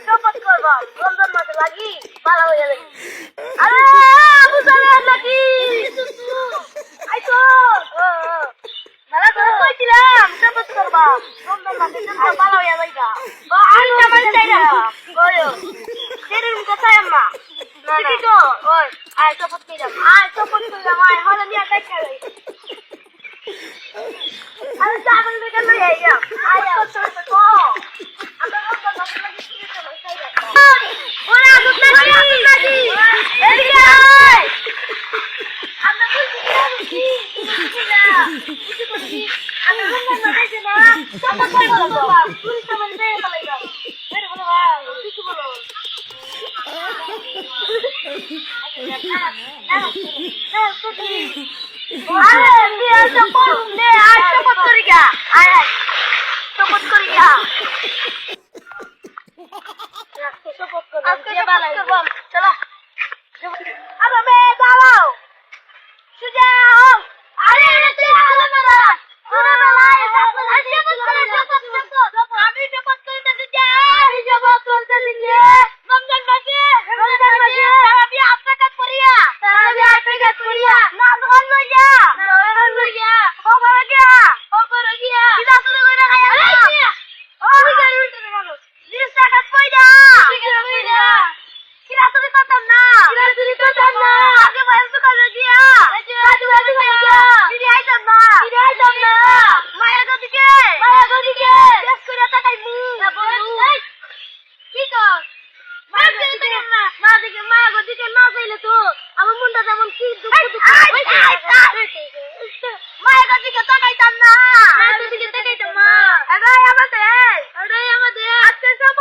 শপথ করবাম রমজান মাসে লাগি ভালো হয়ে যাবে। আরে আবু সালেহ নাকি আইছো ভালো করে কইছিলাম শপথ করবাম রমজান মাসে ভালো হয়ে যাইগা। আমি কেমন চাই না ওয়ো সেরকম কথা আম্মা ঠিক তো ওই আয় শপথ কইলাম আয় হলে নিয়ে দেখা যাই। আরে যাবেন দেখে লই আইয়া আয় তো আমরা রমজান মাসে লাগি কি করে চাই না ওরা আসুক নাকি এদিকে আয় আমরা বলছি না কিছু করছি আমরা রমজান মাসে না শপথ করব তুমি সামনে দিয়ে চলে যাও বের হলো কিছু বলো আরে বিয়া শপথ নে আয় শপথ করি গা আয় শপথ করি গা শপথ করব আজকে শপথ করব চলো আরে মে দাঁড়াও সুজা হও আরে তুই আলো মেলা পুরো মেলা আমি শপথ করতেছি যে আমি শপথ করতেছি যে রমজান মাসে তারাবি আফ্রিকাত করিয়া না দোকান লইয়া খবর গিয়া কিলা শুরু কইরা খায়া ও গাড়ি উঠতে গেল জিনিস টাকা কইরা কিলা শুরু করতাম না আগে বাইরে দোকান গিয়া দিদি আইতাম না মায়া গদিকে বেশ কইরা তাকাই মু কি কর মায়া গদিকে না চাইলে তো আমার মুন্ডা যেমন কি দুঃখ মায়া গদিকে তাকাইতাম না এগাই আমাদের আজকে সব